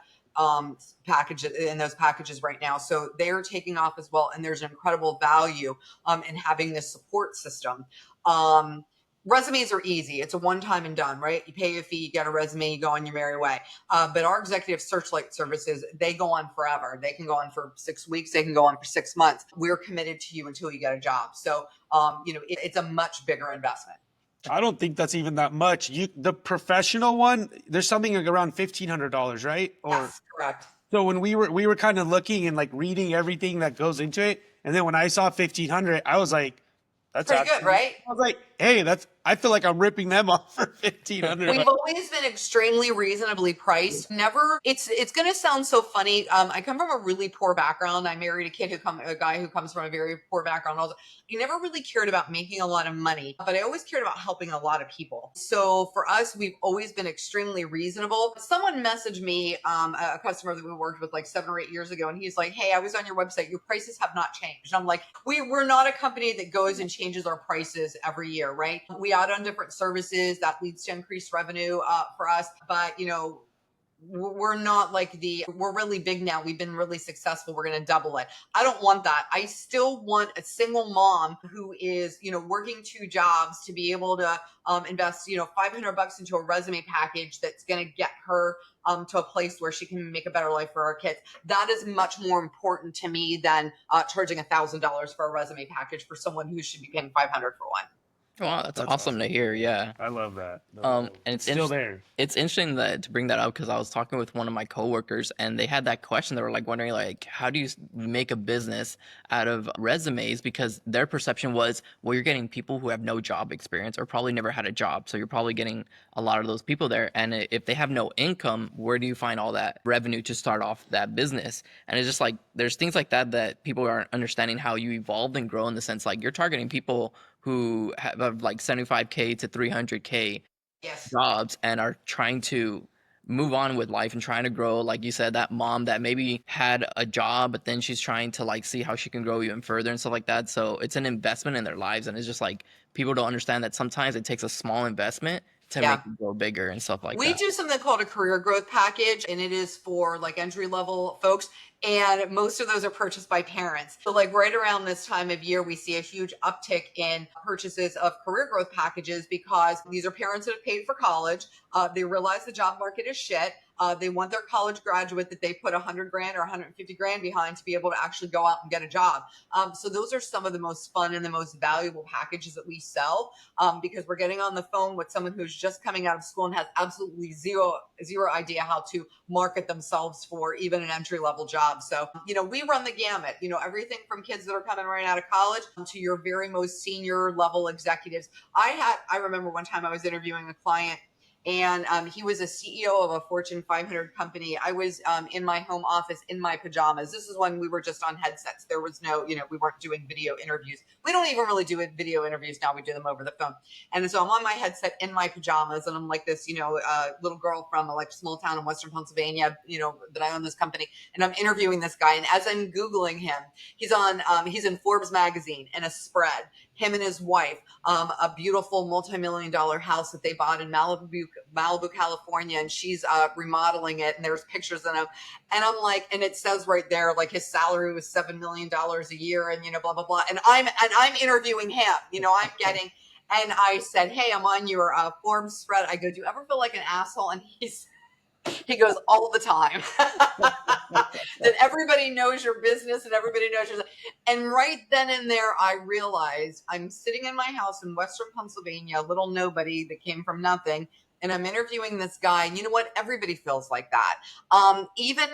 package in those packages right now. So they're taking off as well, and there's an incredible value in having this support system. Resumes are easy. It's a one-time and done, right? You pay a fee, you get a resume, you go on your merry way. But our executive Searchlight services, they go on forever. They can go on for 6 weeks. They can go on for 6 months. We're committed to you until you get a job. So, it's a much bigger investment. I don't think that's even that much. The professional one, there's something like around $1,500, right? Yes, correct. So when we were kind of looking and like reading everything that goes into it, and then when I saw 1,500, I was like, that's pretty good, right? I was like, hey, I feel like I'm ripping them off for 1,500. We've always been extremely reasonably priced. Never, it's going to sound so funny. I come from a really poor background. I married a guy who comes from a very poor background. I never really cared about making a lot of money, but I always cared about helping a lot of people. So for us, we've always been extremely reasonable. Someone messaged me, a customer that we worked with like 7 or 8 years ago, and he's like, hey, I was on your website. Your prices have not changed. I'm like, we're not a company that goes and changes our prices every year, right? We add on different services that leads to increased revenue for us, but we're not like we're really big now. We've been really successful. We're going to double it. I don't want that. I still want a single mom who is, working 2 jobs to be able to invest, $500 into a resume package that's going to get her to a place where she can make a better life for our kids. That is much more important to me than charging $1,000 for a resume package for someone who should be paying $500 for one. Wow, that's awesome to hear. Yeah. I love that. And it's still there. It's interesting to bring that up because I was talking with one of my coworkers and they had that question. They were like wondering like, how do you make a business out of resumes? Because their perception was, well, you're getting people who have no job experience or probably never had a job. So you're probably getting a lot of those people there. And if they have no income, where do you find all that revenue to start off that business? And it's just like, there's things like that people aren't understanding how you evolve and grow in the sense like you're targeting people who have like 75K to 300K Yes. jobs and are trying to move on with life and trying to grow. Like you said, that mom that maybe had a job, but then she's trying to like see how she can grow even further and stuff like that. So it's an investment in their lives. And it's just like people don't understand that sometimes it takes a small investment to make it grow bigger and stuff like that. We do something called a career growth package, and it is for like entry level folks. And most of those are purchased by parents. So like right around this time of year, we see a huge uptick in purchases of career growth packages because these are parents that have paid for college. They realize the job market is shit. They want their college graduate that they put $100 grand or $150 grand behind to be able to actually go out and get a job. So those are some of the most fun and the most valuable packages that we sell because we're getting on the phone with someone who's just coming out of school and has absolutely zero idea how to market themselves for even an entry level job. So, we run the gamut, everything from kids that are coming right out of college to your very most senior level executives. I remember one time I was interviewing a client and he was a CEO of a Fortune 500 company. I was in my home office in my pajamas. This is when we were just on headsets. There was no, we weren't doing video interviews. We don't even really do video interviews now. We do them over the phone. And so I'm on my headset in my pajamas and I'm like this, little girl from a small town in Western Pennsylvania, that I own this company. And I'm interviewing this guy. And as I'm Googling him, he's in Forbes magazine in a spread. Him and his wife, a beautiful multi-million-dollar house that they bought in Malibu, California, and she's remodeling it. And there's pictures of him, and I'm like, and it says right there, like his salary was $7 million a year, and blah blah blah. And I'm interviewing him. I'm getting, and I said, hey, I'm on your Forbes spread. I go, do you ever feel like an asshole? And he goes, all the time. That everybody knows your business and everybody knows your. And right then and there, I realized I'm sitting in my house in Western Pennsylvania, a little nobody that came from nothing. and I'm interviewing this guy. And you know what? Everybody feels like that. Even,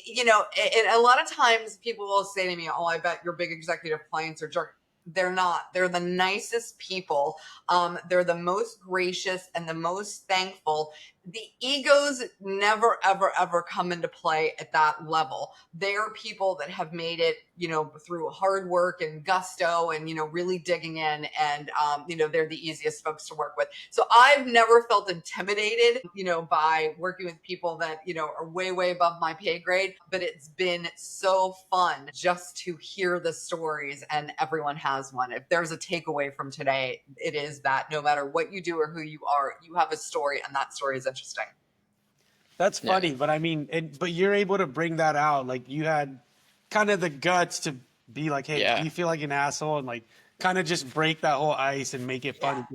you know, a lot of times people will say to me, oh, I bet your big executive clients are jerk. They're not. They're the nicest people. They're the most gracious and the most thankful. The egos never, ever, ever come into play at that level. They are people that have made it, you know, through hard work and gusto and, you know, really digging in. And, you know, they're the easiest folks to work with. So I've never felt intimidated, you know, by working with people that, you know, are way, way above my pay grade. But it's been so fun just to hear the stories, and everyone has one. If there's a takeaway from today, it is that no matter what you do or who you are, you have a story, and that story is interesting. That's Yeah. funny, but I mean, but you're able to bring that out. Like you had kind of the guts to be like, hey, Yeah. you feel like an asshole, and like kind of just break that whole ice and make it fun.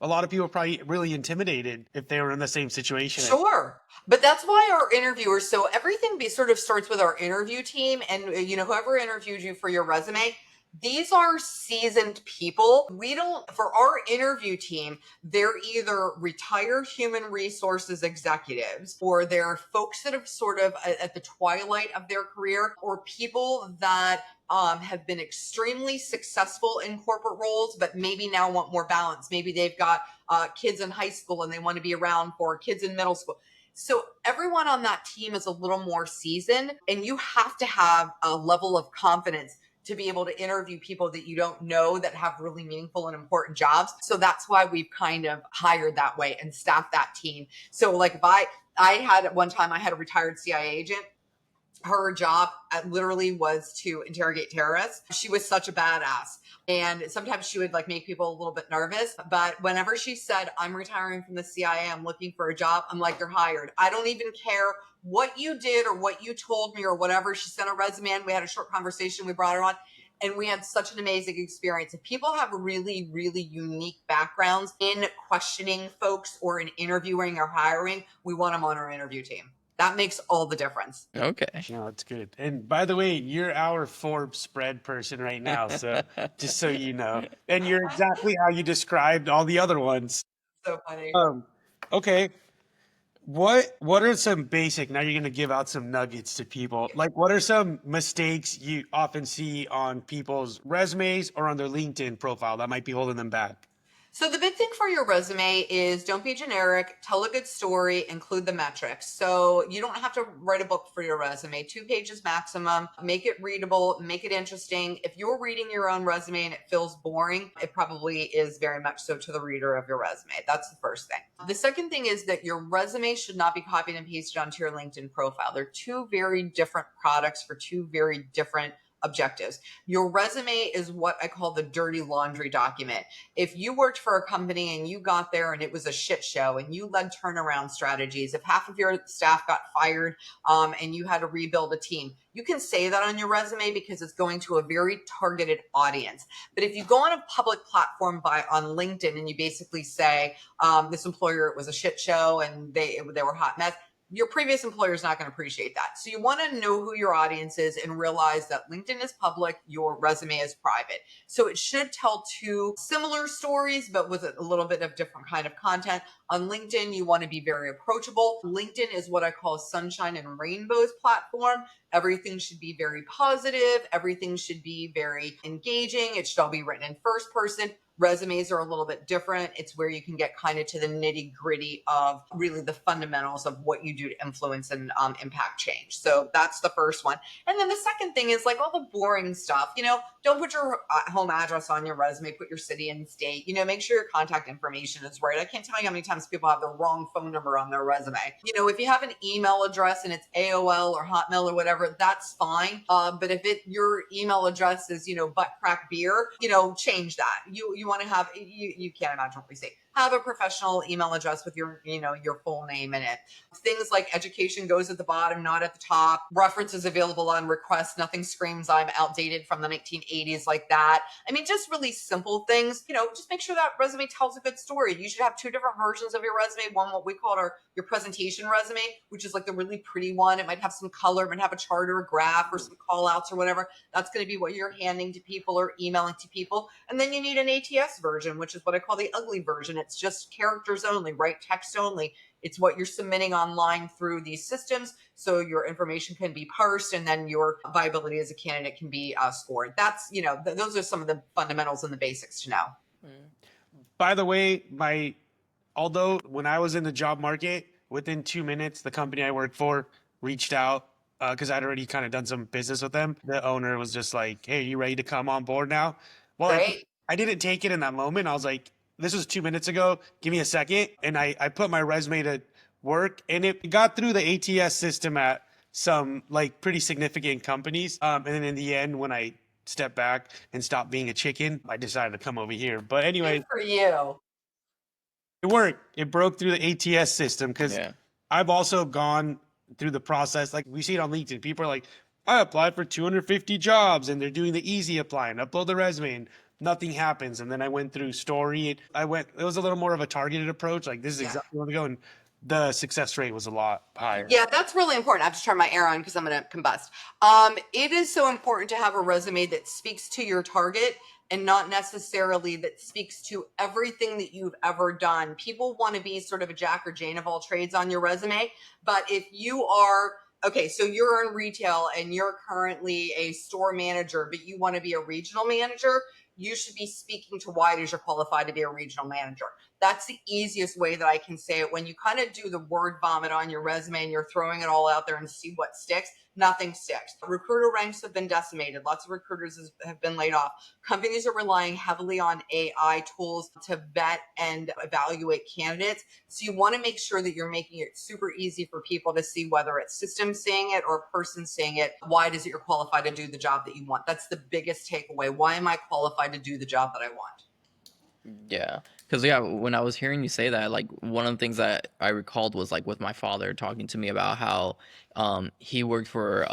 A lot of people are probably really intimidated if they were in the same situation. Sure. But that's why our interviewers, so everything sort of starts with our interview team, and you know, whoever interviewed you for your resume, these are seasoned people. We don't, for our interview team, they're either retired human resources executives, or they're folks that have sort of at the twilight of their career, or people that have been extremely successful in corporate roles, but maybe now want more balance. Maybe they've got kids in high school and they want to be around for kids in middle school. So everyone on that team is a little more seasoned, and you have to have a level of confidence to be able to interview people that you don't know that have really meaningful and important jobs. So that's why we've kind of hired that way and staffed that team. So like if I had at one time, I had a retired CIA agent. Her job literally was to interrogate terrorists. She was such a badass. And sometimes she would like make people a little bit nervous. But whenever she said, I'm retiring from the CIA, I'm looking for a job, I'm like, you're hired. I don't even care what you did or what you told me or whatever. She sent a resume in. We had a short conversation. We brought her on. And we had such an amazing experience. If people have really, really unique backgrounds in questioning folks or in interviewing or hiring, we want them on our interview team. That makes all the difference. Okay. No, it's good. And by the way, you're our Forbes spread person right now. So just so you know, and you're exactly how you described all the other ones. So funny. Okay. What are some basic, now you're going to give out some nuggets to people. Like what are some mistakes you often see on people's resumes or on their LinkedIn profile that might be holding them back? So the big thing for your resume is don't be generic, tell a good story, include the metrics. So you don't have to write a book for your resume, 2 pages maximum, make it readable, make it interesting. If you're reading your own resume and it feels boring, it probably is very much so to the reader of your resume. That's the first thing. The second thing is that your resume should not be copied and pasted onto your LinkedIn profile. They're 2 very different products for 2 very different objectives. Your resume is what I call the dirty laundry document. If you worked for a company and you got there and it was a shit show and you led turnaround strategies, if half of your staff got fired and you had to rebuild a team, you can say that on your resume because it's going to a very targeted audience. But if you go on a public platform on LinkedIn and you basically say this employer, it was a shit show and they were hot mess, your previous employer is not going to appreciate that. So you want to know who your audience is and realize that LinkedIn is public, your resume is private. So it should tell 2 similar stories, but with a little bit of different kind of content. On LinkedIn, you want to be very approachable. LinkedIn is what I call a sunshine and rainbows platform. Everything should be very positive. Everything should be very engaging. It should all be written in first person. Resumes are a little bit different. It's where you can get kind of to the nitty gritty of really the fundamentals of what you do to influence and impact change. So that's the first one. And then the second thing is like all the boring stuff, you know, don't put your home address on your resume, put your city and state, you know, make sure your contact information is right. I can't tell you how many times people have the wrong phone number on their resume. You know, if you have an email address and it's AOL or Hotmail or whatever, that's fine. But if your email address is, you know, butt crack beer, you know, change that. You want to have, you can't imagine what we say. Have a professional email address with your, you know, your full name in it. Things like education goes at the bottom, not at the top. References available on request. Nothing screams I'm outdated from the 1980s like that. I mean, just really simple things. You know, just make sure that resume tells a good story. You should have 2 different versions of your resume. One, what we call your presentation resume, which is like the really pretty one. It might have some color, it might have a chart or a graph or some call outs or whatever. That's going to be what you're handing to people or emailing to people. And then you need an ATS version, which is what I call the ugly version. It's just characters only, right? Text only. It's what you're submitting online through these systems, so your information can be parsed, and then your viability as a candidate can be scored. That's, those are some of the fundamentals and the basics to know. By the way, although when I was in the job market, within 2 minutes, the company I worked for reached out because I'd already kind of done some business with them. The owner was just like, "Hey, you ready to come on board now?" Well, Great. I didn't take it in that moment. I was like, "This was 2 minutes ago. Give me a second." And I put my resume to work, and it got through the ATS system at some like pretty significant companies. And then in the end, when I stepped back and stopped being a chicken, I decided to come over here. But anyway, Good for you. it worked. It broke through the ATS system because Yeah. I've also gone through the process. Like we see it on LinkedIn. People are like, I applied for 250 jobs and they're doing the easy apply and upload the resume and nothing happens. And then I went through Story. It was a little more of a targeted approach. Like this is Yeah. exactly where to go. And the success rate was a lot higher. Yeah, that's really important. I have to turn my air on because I'm going to combust. It is so important to have a resume that speaks to your target and not necessarily that speaks to everything that you've ever done. People want to be sort of a Jack or Jane of all trades on your resume. But if you are, okay, so you're in retail and you're currently a store manager, but you want to be a regional manager, you should be speaking to why it is you're qualified to be a regional manager. That's the easiest way that I can say it. When you kind of do the word vomit on your resume and you're throwing it all out there and see what sticks, nothing sticks. Recruiter ranks have been decimated. Lots of recruiters have been laid off. Companies are relying heavily on AI tools to vet and evaluate candidates. So you want to make sure that you're making it super easy for people to see whether it's systems saying it or a person saying it. Why does it you're qualified to do the job that you want? That's the biggest takeaway. Why am I qualified to do the job that I want? Yeah, because when I was hearing you say that, like one of the things that I recalled was like with my father talking to me about how he worked for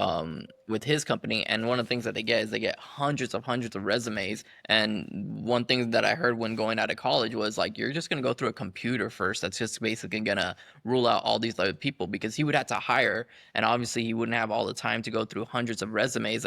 with his company, and one of the things that they get is they get hundreds of resumes, and one thing that I heard when going out of college was like you're just gonna go through a computer first. That's just basically gonna rule out all these other people because he would have to hire, and obviously he wouldn't have all the time to go through hundreds of resumes.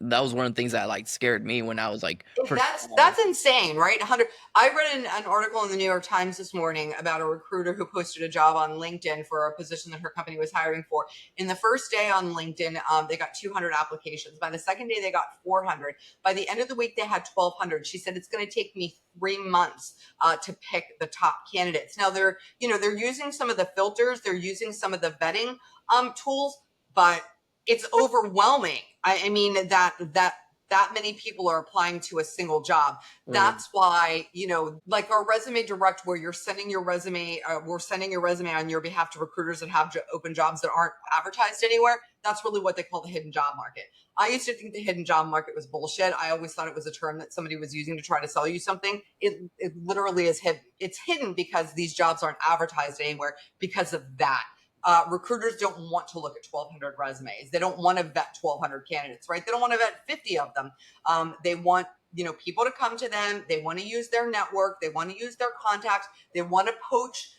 That was one of the things that like scared me when I was like first. That's insane, right? 100. I read an article in the New York Times this morning about a recruiter who posted a job on LinkedIn for a position that her company was hiring for. In the first day on LinkedIn, they got 200 applications. By the second day, they got 400. By the end of the week, they had 1,200. She said, it's going to take me 3 months to pick the top candidates. Now they're using some of the filters, they're using some of the vetting tools, but it's overwhelming. I mean, that many people are applying to a single job. That's why, like our resume direct, where you're sending your resume, we're sending your resume on your behalf to recruiters that have open jobs that aren't advertised anywhere. That's really what they call the hidden job market. I used to think the hidden job market was bullshit. I always thought it was a term that somebody was using to try to sell you something. It literally is hidden. It's hidden because these jobs aren't advertised anywhere because of that. Recruiters don't want to look at 1,200 resumes. They don't want to vet 1,200 candidates, right? They don't want to vet 50 of them. They want, people to come to them. They want to use their network. They want to use their contacts. They want to poach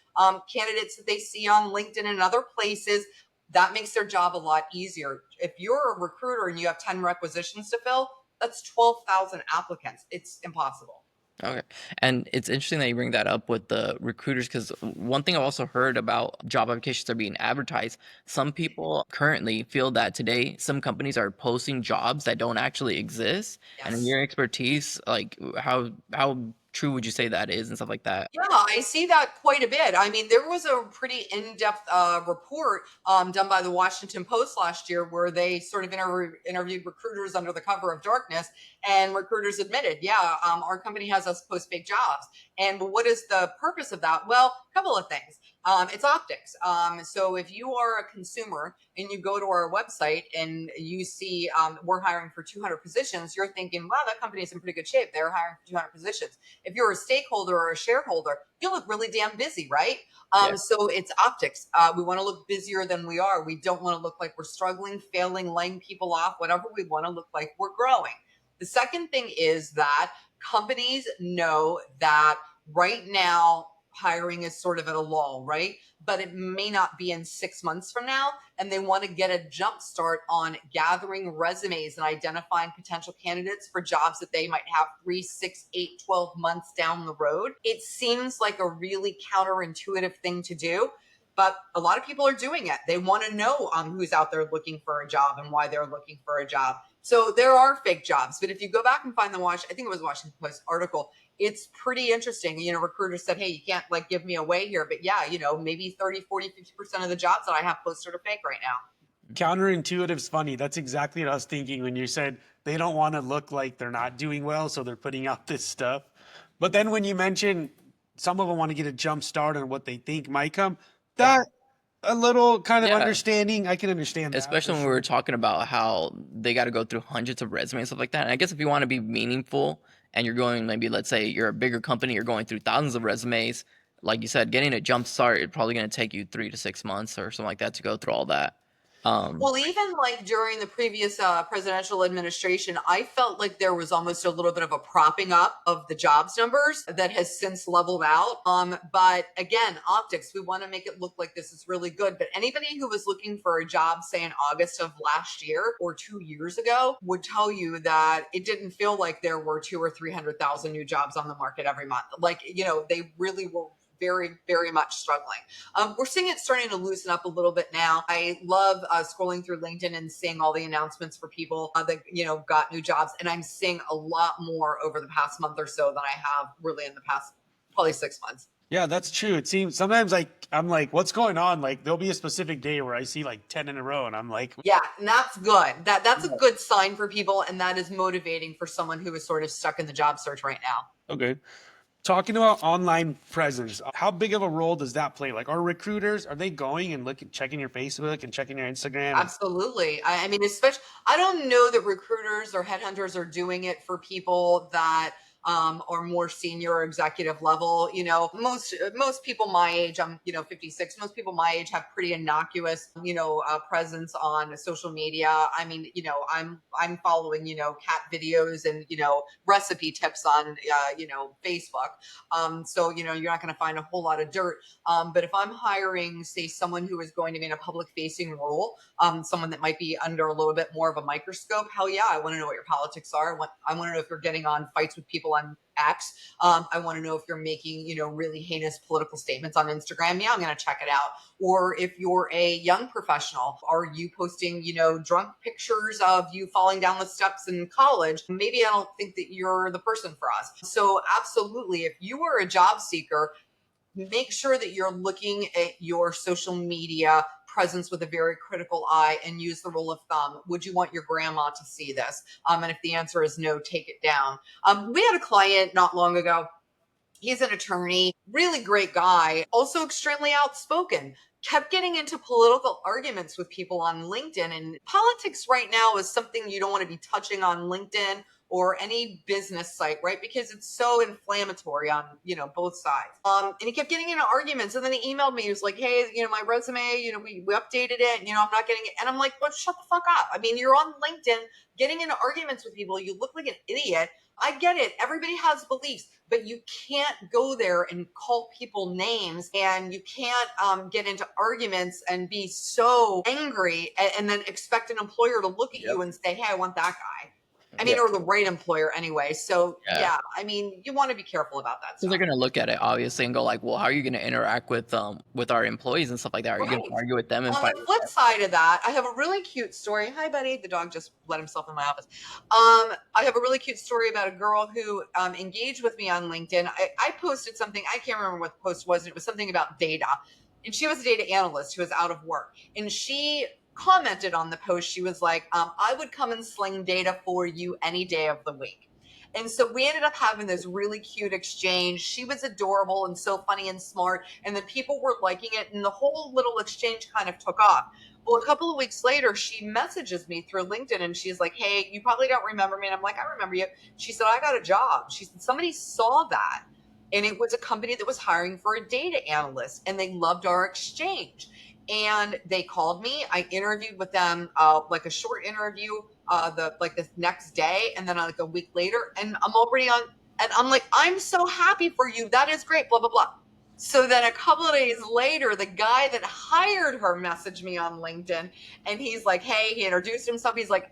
candidates that they see on LinkedIn and other places. That makes their job a lot easier. If you're a recruiter and you have 10 requisitions to fill, that's 12,000 applicants. It's impossible. Okay. And it's interesting that you bring that up with the recruiters because one thing I've also heard about job applications are being advertised. Some people currently feel that today some companies are posting jobs that don't actually exist. And in Yes. your expertise, like how true would you say that is and stuff like that? Yeah, I see that quite a bit. I mean, there was a pretty in-depth report done by the Washington Post last year where they sort of interviewed recruiters under the cover of darkness, and recruiters admitted, yeah, our company has us post fake jobs. And what is the purpose of that? Well, a couple of things. It's optics. So if you are a consumer and you go to our website and you see we're hiring for 200 positions, you're thinking, wow, that company is in pretty good shape. They're hiring for 200 positions. If you're a stakeholder or a shareholder, you look really damn busy, right? Yeah. So it's optics. We want to look busier than we are. We don't want to look like we're struggling, failing, laying people off, whatever. We want to look like we're growing. The second thing is that companies know that right now, hiring is sort of at a lull, right? But it may not be in 6 months from now. And they want to get a jump start on gathering resumes and identifying potential candidates for jobs that they might have 3, 6, 8, 12 months down the road. It seems like a really counterintuitive thing to do, but a lot of people are doing it. They want to know who's out there looking for a job and why they're looking for a job. So there are fake jobs, but if you go back and find the I think it was Washington Post article, it's pretty interesting. Recruiters said, hey, you can't like give me away here, but yeah, maybe 30, 40, 50% of the jobs that I have posted are fake right now. Counterintuitive's funny. That's exactly what I was thinking when you said they don't want to look like they're not doing well, so they're putting out this stuff. But then when you mention some of them want to get a jump start on what they think might come, that a little kind of Yeah. understanding. I can understand that. Especially for when we were sure. talking about how they got to go through hundreds of resumes and stuff like that. And I guess if you want to be meaningful and you're going, maybe let's say you're a bigger company, you're going through thousands of resumes, like you said, getting a jump start, it's probably going to take you 3 to 6 months or something like that to go through all that. Well, even like during the previous presidential administration, I felt like there was almost a little bit of a propping up of the jobs numbers that has since leveled out. But again, optics, we want to make it look like this is really good. But anybody who was looking for a job, say in August of last year or 2 years ago, would tell you that it didn't feel like there were 200,000 or 300,000 new jobs on the market every month. Like, they really were very, very much struggling. We're seeing it starting to loosen up a little bit now. I love scrolling through LinkedIn and seeing all the announcements for people that, got new jobs. And I'm seeing a lot more over the past month or so than I have really in the past probably 6 months. Yeah, that's true. It seems sometimes like I'm like, what's going on? Like there'll be a specific day where I see like 10 in a row and I'm like, Yeah, and that's good. That's a good sign for people, and that is motivating for someone who is sort of stuck in the job search right now. okay. Talking about online presence, how big of a role does that play? Like, are recruiters, are they going and checking your Facebook and checking your Instagram? Absolutely. I mean, especially, I don't know that recruiters or headhunters are doing it for people that are more senior or executive level. Most people my age, I'm 56. Most people my age have pretty innocuous presence on social media. I mean, I'm following cat videos and recipe tips on Facebook. So you're not going to find a whole lot of dirt. But if I'm hiring, say, someone who is going to be in a public facing role, someone that might be under a little bit more of a microscope, hell yeah, I want to know what your politics are. I want to know if you're getting on fights with people on X. I want to know if you're making, really heinous political statements on Instagram. Yeah, I'm going to check it out. Or if you're a young professional, are you posting, drunk pictures of you falling down the steps in college? Maybe I don't think that you're the person for us. So absolutely, if you are a job seeker, make sure that you're looking at your social media presence with a very critical eye and use the rule of thumb. Would you want your grandma to see this? And if the answer is no, take it down. We had a client not long ago. He's an attorney, really great guy, also extremely outspoken, kept getting into political arguments with people on LinkedIn. And politics right now is something you don't want to be touching on LinkedIn or any business site, right? Because it's so inflammatory on, both sides. And he kept getting into arguments. And then he emailed me. He was like, hey, my resume, we updated it. And, I'm not getting it. And I'm like, well, shut the fuck up. I mean, you're on LinkedIn getting into arguments with people. You look like an idiot. I get it. Everybody has beliefs, but you can't go there and call people names, and you can't get into arguments and be so angry and then expect an employer to look at you and say, hey, I want that guy. I mean, or the right employer anyway. So yeah, I mean, you want to be careful about that So stuff. they're gonna look at it obviously and go like, well, how are you gonna interact with our employees and stuff like that? Are you gonna argue with them and On fight? the flip side of that, I have a really cute story. Hi, buddy. The dog just let himself in my office. I have a really cute story about a girl who engaged with me on LinkedIn. I posted something. I can't remember what the post was. It was something about data. And she was a data analyst who was out of work. And she commented on the post. She was like, I would come and sling data for you any day of the week. And so we ended up having this really cute exchange. She was adorable and so funny and smart. And then people were liking it. And the whole little exchange kind of took off. Well, a couple of weeks later, she messages me through LinkedIn and she's like, hey, you probably don't remember me. And I'm like, I remember you. She said, I got a job. She said, somebody saw that. And it was a company that was hiring for a data analyst and they loved our exchange. And they called me. I interviewed with them, like a short interview, the next day, and then like a week later, and I'm already on. And I'm like, I'm so happy for you. That is great. Blah blah blah. So then a couple of days later, the guy that hired her messaged me on LinkedIn, and he's like, hey, he introduced himself. He's like,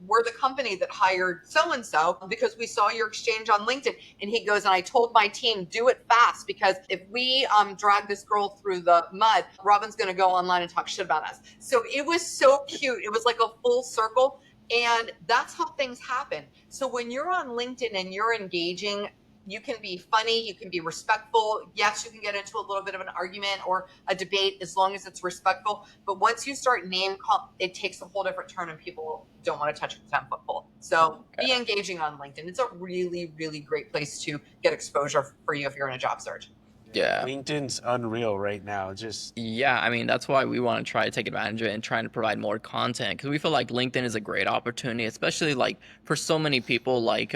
we're the company that hired so-and-so because we saw your exchange on LinkedIn. And he goes, and I told my team, do it fast, because if we drag this girl through the mud, Robynn's going to go online and talk shit about us. So it was so cute. It was like a full circle. And that's how things happen. So when you're on LinkedIn and you're engaging, you can be funny, you can be respectful. Yes, you can get into a little bit of an argument or a debate as long as it's respectful. But once you start name call, it takes a whole different turn and people don't want to touch a 10-foot pole. So be engaging on LinkedIn. It's a really, really great place to get exposure for you if you're in a job search. Yeah. LinkedIn's unreal right now. Yeah, I mean, that's why we want to try to take advantage of it and trying to provide more content, because we feel like LinkedIn is a great opportunity, especially like for so many people like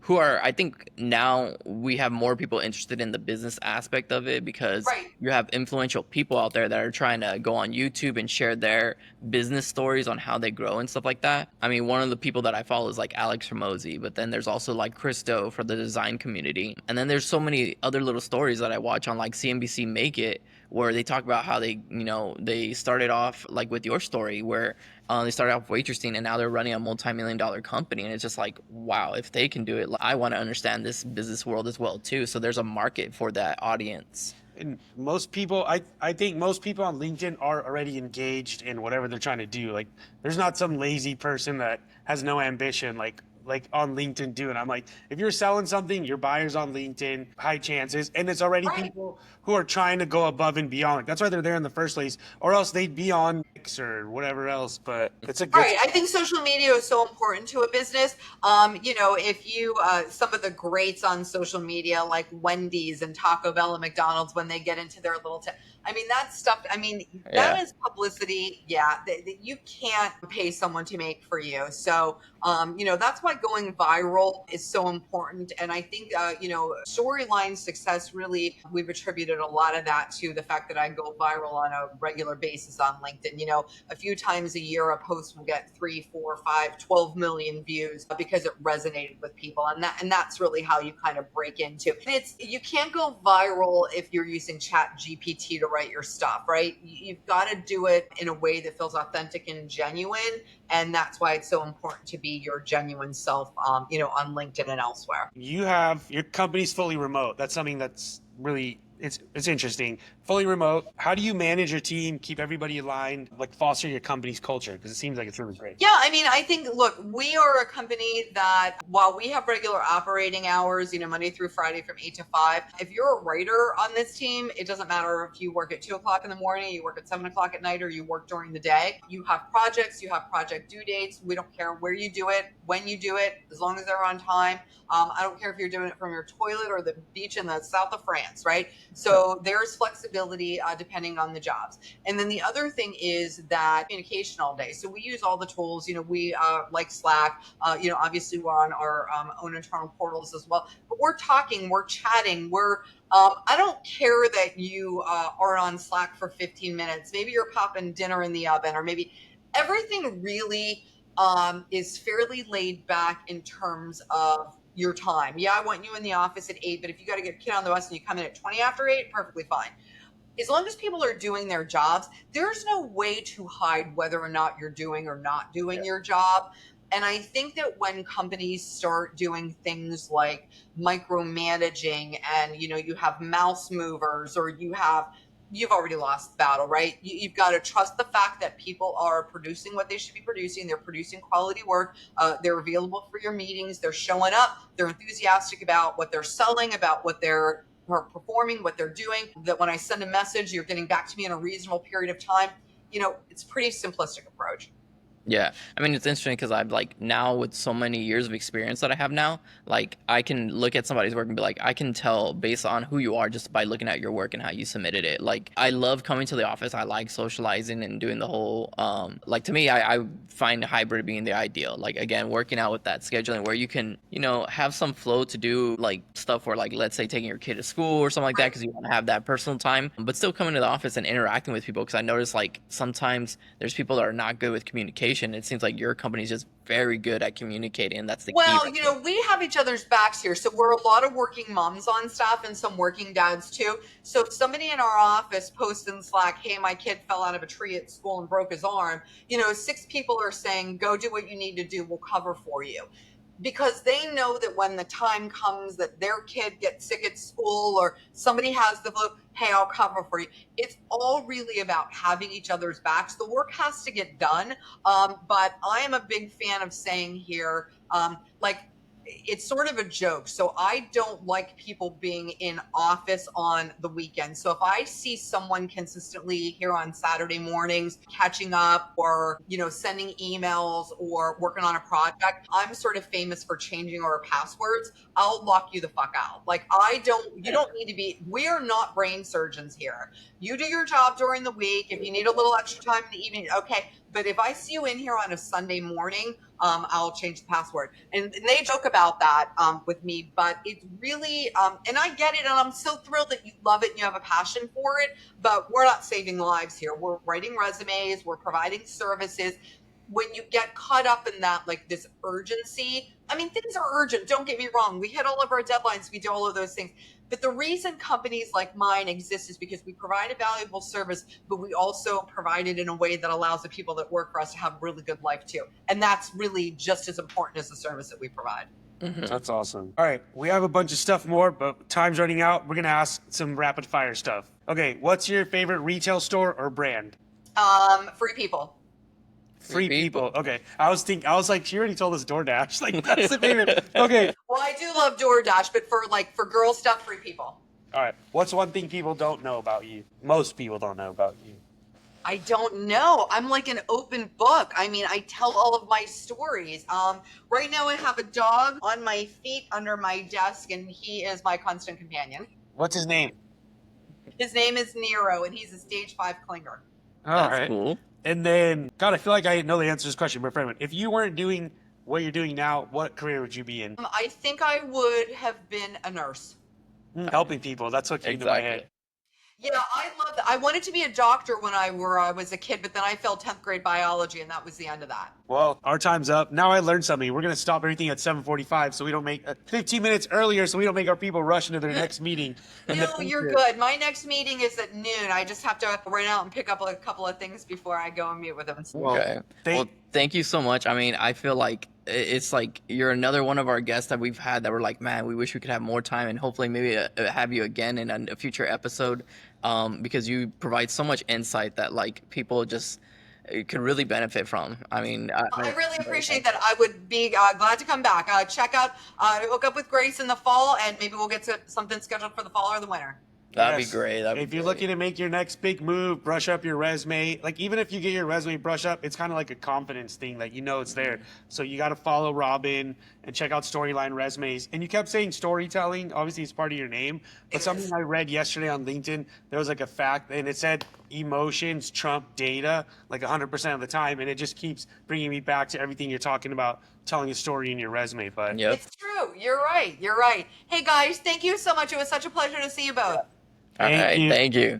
who are, I think now we have more people interested in the business aspect of it, because Right. you have influential people out there that are trying to go on YouTube and share their business stories on how they grow and stuff like that. I mean, one of the people that I follow is like Alex Ramosi, but then there's also like Christo for the design community. And then there's so many other little stories that I watch on like CNBC Make It, where they talk about how they, they started off like with your story, where they started off waitressing and now they're running a multi-million-dollar company. And it's just like, wow, if they can do it, I want to understand this business world as well too. So there's a market for that audience. And most people, I think most people on LinkedIn are already engaged in whatever they're trying to do. Like, there's not some lazy person that has no ambition like on LinkedIn doing. I'm like, if you're selling something, your buyer's on LinkedIn, high chances, and it's already people who are trying to go above and beyond. Like, that's why they're there in the first place, or else they'd be on X or whatever else. But it's a good. Right. I think social media is so important to a business. If you, some of the greats on social media, like Wendy's and Taco Bell and McDonald's, when they get into their little, I mean, that stuff, I mean, that is publicity. Yeah. That you can't pay someone to make for you. So, that's why going viral is so important. And I think, Storyline success, really, we've attributed a lot of that to the fact that I go viral on a regular basis on LinkedIn. A few times a year, a post will get 3, 4, 5, 12 million views because it resonated with people. And that's really how you kind of break into it. You can't go viral if you're using Chat GPT to write your stuff, right? You've got to do it in a way that feels authentic and genuine. And that's why it's so important to be your genuine self, on LinkedIn and elsewhere. You have your company's fully remote. That's something that's really it's interesting. Fully remote. How do you manage your team, keep everybody aligned, like foster your company's culture? Because it seems like it's really great. Yeah, I mean, I think, look, we are a company that while we have regular operating hours, Monday through Friday from 8 to 5, if you're a writer on this team, it doesn't matter if you work at 2 o'clock in the morning, you work at 7 o'clock at night, or you work during the day. You have projects, you have project due dates. We don't care where you do it, when you do it, as long as they're on time. I don't care if you're doing it from your toilet or the beach in the south of France, right? So there's flexibility depending on the jobs. And then the other thing is that communication all day. So we use all the tools, we like Slack, obviously we're on our own internal portals as well, but we're talking, we're chatting, I don't care that you are on Slack for 15 minutes. Maybe you're popping dinner in the oven, or maybe everything really is fairly laid back in terms of your time. Yeah, I want you in the office at 8, but if you got to get a kid on the bus and you come in at 20 after 8, perfectly fine. As long as people are doing their jobs, there's no way to hide whether or not you're doing or not doing your job. And I think that when companies start doing things like micromanaging and, you have mouse movers, or you've already lost the battle, right? You've got to trust the fact that people are producing what they should be producing. They're producing quality work. They're available for your meetings. They're showing up. They're enthusiastic about what they're selling, about what they're performing, what they're doing. That when I send a message, you're getting back to me in a reasonable period of time. It's a pretty simplistic approach. Yeah, I mean, it's interesting because I've like now with so many years of experience that I have now, like I can look at somebody's work and be like, I can tell based on who you are just by looking at your work and how you submitted it. Like I love coming to the office. I like socializing and doing the whole, like to me, I find hybrid being the ideal. Like again, working out with that scheduling where you can, have some flow to do like stuff where like, let's say taking your kid to school or something like that, because you want to have that personal time, but still coming to the office and interacting with people. Because I notice like sometimes there's people that are not good with communication. communication. It seems like your company is just very good at communicating, and that's the key. Well, right you there. know, we have each other's backs here. So we're a lot of working moms on staff and some working dads too. So if somebody in our office posts in Slack, hey, my kid fell out of a tree at school and broke his arm, you know, 6 people are saying, go do what you need to do. We'll cover for you. Because they know that when the time comes that their kid gets sick at school or somebody has the flu, hey, I'll cover for you. It's all really about having each other's backs. The work has to get done. But I am a big fan of saying here, like, it's sort of a joke. So I don't like people being in office on the weekend. So if I see someone consistently here on Saturday mornings catching up or, you know, sending emails or working on a project, I'm sort of famous for changing our passwords. I'll lock you the fuck out. Like you don't need to be, we're not brain surgeons here. You do your job during the week. If you need a little extra time in the evening, okay. But if I see you in here on a Sunday morning, I'll change the password. And they joke about that with me, but it's really, and I get it, and I'm so thrilled that you love it and you have a passion for it, but we're not saving lives here. We're writing resumes, we're providing services. When you get caught up in that, like this urgency, I mean, things are urgent, don't get me wrong. We hit all of our deadlines, we do all of those things. But the reason companies like mine exist is because we provide a valuable service, but we also provide it in a way that allows the people that work for us to have a really good life too. And that's really just as important as the service that we provide. That's awesome. All right, we have a bunch of stuff more, but time's running out. We're gonna ask some rapid fire stuff. Okay, what's your favorite retail store or brand? Free people. Free people. Okay, I was like, she already told us DoorDash. Like that's the favorite. Okay. Well, I do love DoorDash, but for girl stuff, free people. All right. What's one thing people don't know about you? Most people don't know about you. I don't know. I'm like an open book. I mean, I tell all of my stories. Right now I have a dog on my feet under my desk, and he is my constant companion. What's his name? His name is Nero, and he's a stage 5 clinger. All That's right. cool. And then, God, I feel like I know the answer to this question, but friend, if you weren't doing what you're doing now, what career would you be in? I think I would have been a nurse. Helping people. That's what came to my head. Yeah, I love that. I wanted to be a doctor when I was a kid, but then I failed 10th grade biology, and that was the end of that. Well, our time's up. Now I learned something. We're going to stop everything at 7:45 so we don't make 15 minutes earlier so we don't make our people rush into their next meeting. No, you're good. My next meeting is at noon. I just have to run out and pick up a couple of things before I go and meet with them. Okay. Well, thank you so much. I mean, I feel like it's like you're another one of our guests that we've had that we're like, man, we wish we could have more time and hopefully maybe have you again in a future episode, because you provide so much insight that like people just could really benefit from. I mean, I really appreciate that. I would be glad to come back. Check out, hook up with Grace in the fall, and maybe we'll get to something scheduled for the fall or the winter. That'd be great. If you're looking to make your next big move, brush up your resume. Like even if you get your resume brushed up, it's kind of like a confidence thing. Like you know it's there. So you got to follow Robynn and check out Storeyline Resumes. And you kept saying storytelling. Obviously, it's part of your name. But something I read yesterday on LinkedIn, there was like a fact, and it said emotions trump data like 100% of the time. And it just keeps bringing me back to everything you're talking about, telling a story in your resume. But It's true. You're right. You're right. Hey guys, thank you so much. It was such a pleasure to see you both. All right. Thank you.